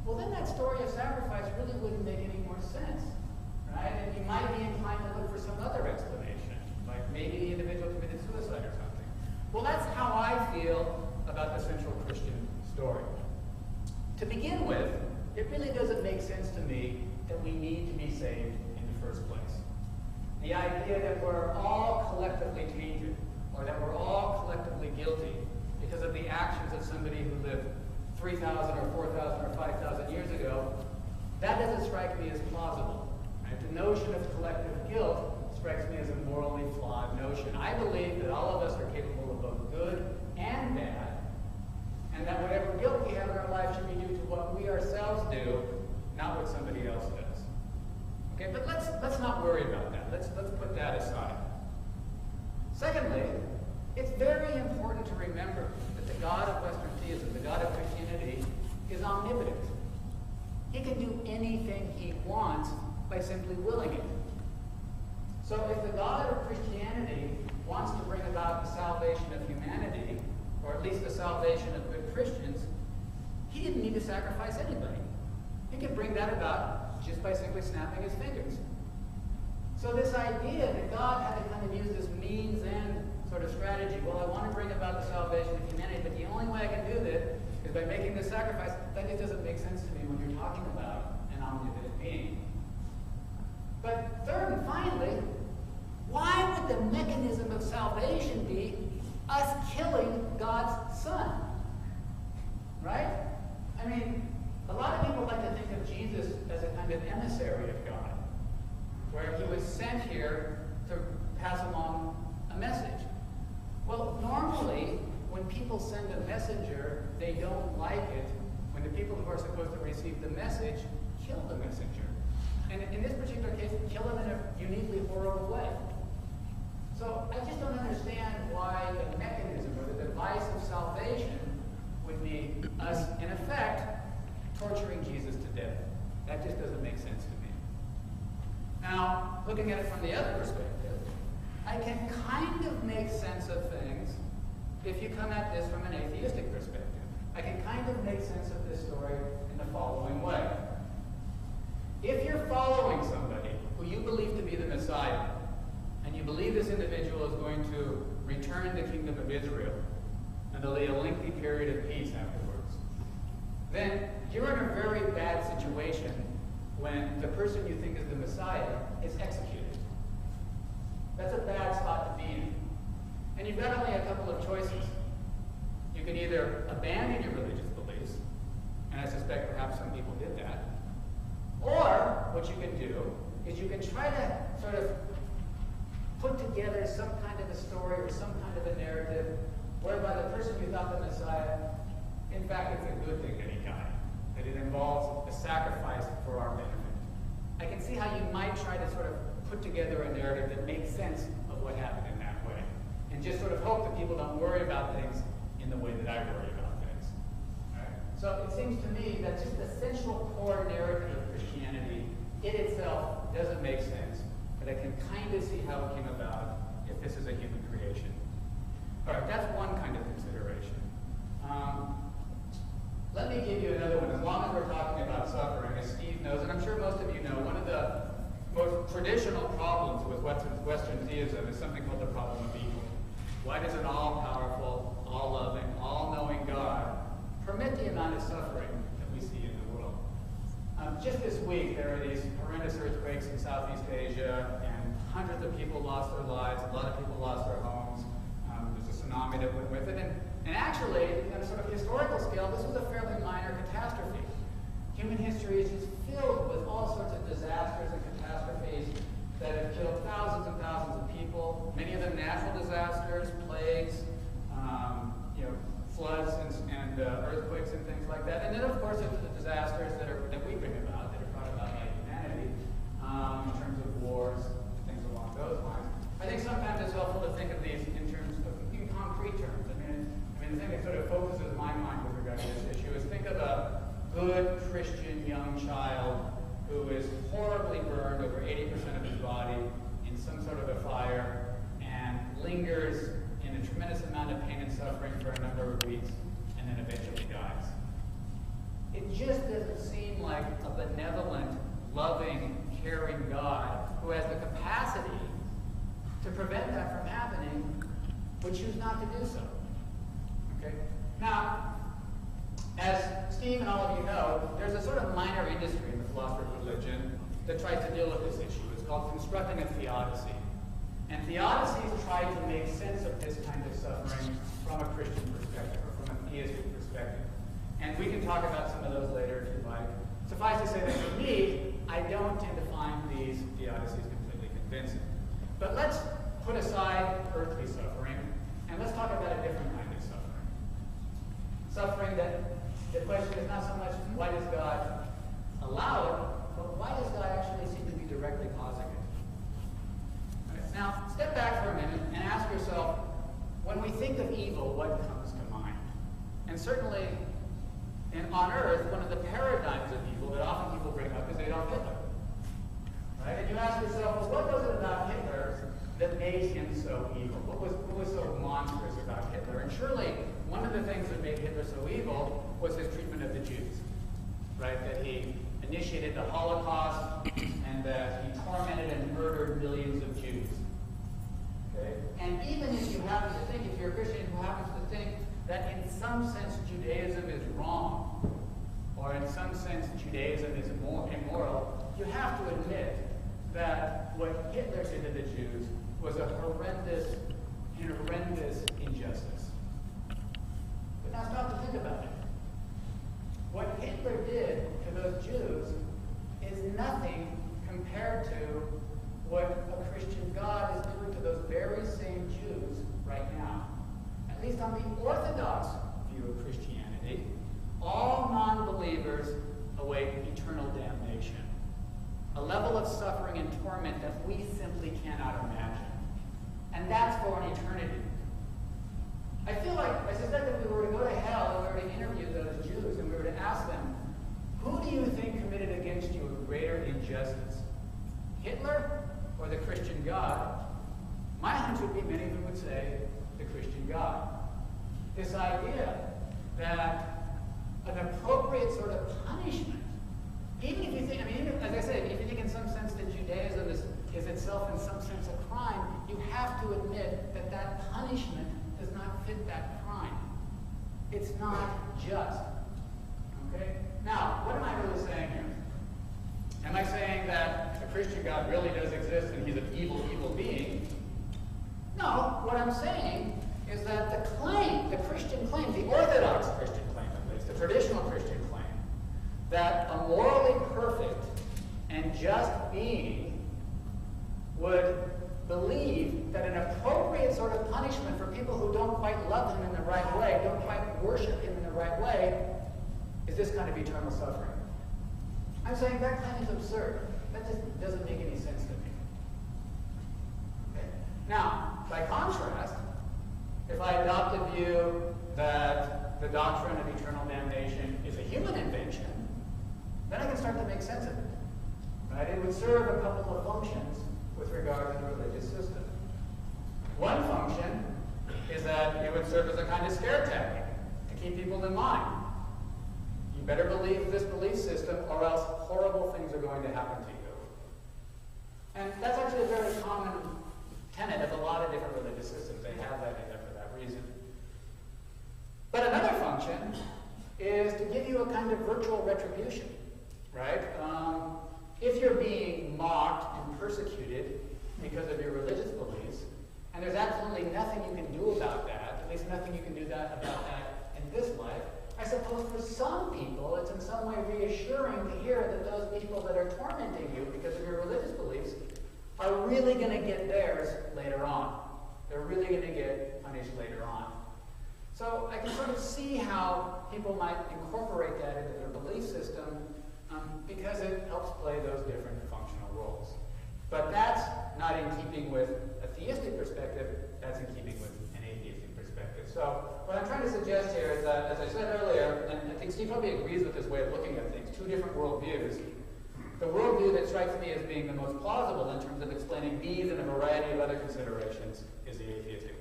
well, then that story of sacrifice really wouldn't make any more sense, right? And you might be inclined to look for some other explanation, like maybe the individual committed suicide or something. Well, that's how I feel about the central Christian story. To begin with, it really doesn't make sense to me that we need to be saved in the first place. The idea that we're all collectively tainted, or that we're all collectively guilty because of the actions of somebody who lived 3,000 or 4,000 or 5,000 years ago, that doesn't strike me as plausible. Right? The notion of collective guilt strikes me as a morally flawed notion. I believe that all of us are capable of both good and bad, and that whatever guilt we have in our life should be due to what we ourselves do, not what somebody else does. Okay, but let's not worry about that. Let's put that aside. Secondly, it's very important to remember that the God of Western theism, the God of Christianity, is omnipotent. He can do anything he wants by simply willing it. So if the God of Christianity wants to bring about the salvation of humanity, or at least the salvation of good Christians, he didn't need to sacrifice anybody. He could bring that about just by simply snapping his fingers. So this idea that God had to kind of use this means-end sort of strategy, well, I want to bring about the salvation of humanity, but the only way I can do this is by making this sacrifice, that just doesn't make sense to me when you're talking about an omnipotent being. But third and finally, why would the mechanism of salvation be us killing God's Son? Right? I mean, a lot of people like to think of Jesus as a kind of emissary of God, where he was sent here to pass along a message. Well, normally, when people send a messenger, they don't like it when the people who are supposed to receive the message kill the messenger. And in this particular case, kill him in a uniquely horrible way. So I just don't understand why the mechanism or the device of salvation would be us, in effect, torturing Jesus to death. That just doesn't make sense to me. Now, looking at it from the other perspective, I can kind of make sense of things if you come at this from an atheistic perspective. I can kind of make sense of this story in the following way. If you're following somebody who you believe to be the Messiah, and you believe this individual is going to return the kingdom of Israel, and there'll be a lengthy period of peace afterwards, then you're in a very bad situation when the person you think is the Messiah is executed. That's a bad spot to be in. And you've got only a couple of choices. You can either abandon your religious beliefs, and I suspect perhaps some people did that, or what you can do is you can try to sort of put together some kind of a story or some kind of a narrative whereby the person you thought the Messiah, in fact, it's a good thing that he died, that it involves a sacrifice for our benefit. I can see how you might try to sort of put together a narrative that makes sense of what happened in that way, and just sort of hope that people don't worry about things in the way that I worry about things. Right? So it seems to me that just the central core narrative of Christianity in itself doesn't make sense, but I can kind of see how it came about if this is a human creation. All right, that's one kind of consideration. Let me give you another one. As long as we're talking about suffering, as Steve knows, and I'm sure most of you know, one of the most traditional problems with Western theism is something called the problem of evil. Why does an all-powerful, all-loving, all-knowing God permit the amount of suffering that we see in the world? Just this week, there are these horrendous earthquakes in Southeast Asia, and hundreds of people lost their lives, a lot of people lost their homes. There's a tsunami that went with it, and actually, on a sort of historical scale, this was a fairly minor catastrophe. Human history is just filled with all sorts of disasters and catastrophes that have killed thousands and thousands of people, many of them natural disasters, plagues, floods and earthquakes and things like that. And then, of course, there's the disasters that we bring about, that are brought about by humanity in terms of wars, things along those lines. I think sometimes it's helpful to think of these in concrete terms. I mean, the thing that sort of focuses my mind with regard to this issue is think of a good Christian young child who is horribly burned over 80% of his body in some sort of a fire and lingers in a tremendous amount of pain and suffering for a number of weeks and then eventually dies. It just doesn't seem would choose not to do so. Okay? Now, as Steve and all of you know, there's a sort of minor industry in the philosophy of religion that tries to deal with this issue. It's called constructing a theodicy. And theodicies try to make sense of this kind of suffering from a Christian perspective or from a theistic perspective. And we can talk about some of those later if you like. Suffice to say that for me, I don't tend to find these theodicies completely convincing. But let's put aside earthly suffering, and let's talk about a different kind of suffering. Suffering that the question is not so much why does God allow it, but why does God actually seem to be directly causing it? Right. Now, step back for a minute and ask yourself, when we think of evil, what comes to mind? And certainly, on earth, one of the paradigms of evil that often people bring up is Adolf Hitler. Right? And you ask yourself, well, what was it about Hitler that made him so evil? What was so monstrous about Hitler? And surely, one of the things that made Hitler so evil was his treatment of the Jews. Right? That he initiated the Holocaust and that he tormented and murdered millions of Jews. Okay? And even if you happen to think, if you're a Christian who happens to think that in some sense Judaism is wrong, or in some sense Judaism is immoral, you have to admit that what Hitler did to the Jews was a horrendous injustice. But now stop to think about it. What Hitler did to those Jews is nothing compared to what a Christian God is doing to those very same Jews right now. At least on the Orthodox view of Christianity, all non-believers await eternal damnation. A level of suffering and torment that we simply cannot imagine. And that's for an eternity. I suspect that if we were to go to hell and we were to interview those Jews and we were to ask them, who do you think committed against you a greater injustice? Hitler or the Christian God? My hunch would be many of them would say the Christian God. This idea that an appropriate sort of punishment, even if you think, as I said, if you think in some sense that Judaism is itself in some sense a crime, you have to admit that that punishment does not fit that crime. It's not just. Okay? Now, what am I really saying here? Am I saying that a Christian God really does exist and he's an evil, evil being? No, what I'm saying is that the Christian claim, the Orthodox Christian claim at least, the traditional Christian claim, that a morally perfect and just being would believe that an appropriate sort of punishment for people who don't quite love him in the right way, don't quite worship him in the right way, is this kind of eternal suffering. I'm saying that claim is absurd. That just doesn't make any sense to me. Okay. Now, by contrast, if I adopt a view that the doctrine of eternal damnation is a human invention, then I can start to make sense of it. Right? It would serve a couple of functions with regard to the religious system. One function is that it would serve as a kind of scare tactic to keep people in mind. You better believe this belief system or else horrible things are going to happen to you. And that's actually a very common tenet of a lot of different religious systems. They have that in there for that reason. But another function is to give you a kind of virtual retribution, right? If you're being mocked and persecuted because of your religious beliefs, and there's absolutely nothing you can do about that, at least nothing you can do about that in this life, I suppose for some people it's in some way reassuring to hear that those people that are tormenting you because of your religious beliefs are really going to get theirs later on. They're really going to get punished later on. So I can sort of see how people might incorporate that into their belief system because it helps play those different functional roles. But that's not in keeping with a theistic perspective, that's in keeping with an atheistic perspective. So what I'm trying to suggest here is that, as I said earlier, and I think Steve probably agrees with this way of looking at things, two different worldviews. The worldview that strikes me as being the most plausible in terms of explaining these and a variety of other considerations is the atheistic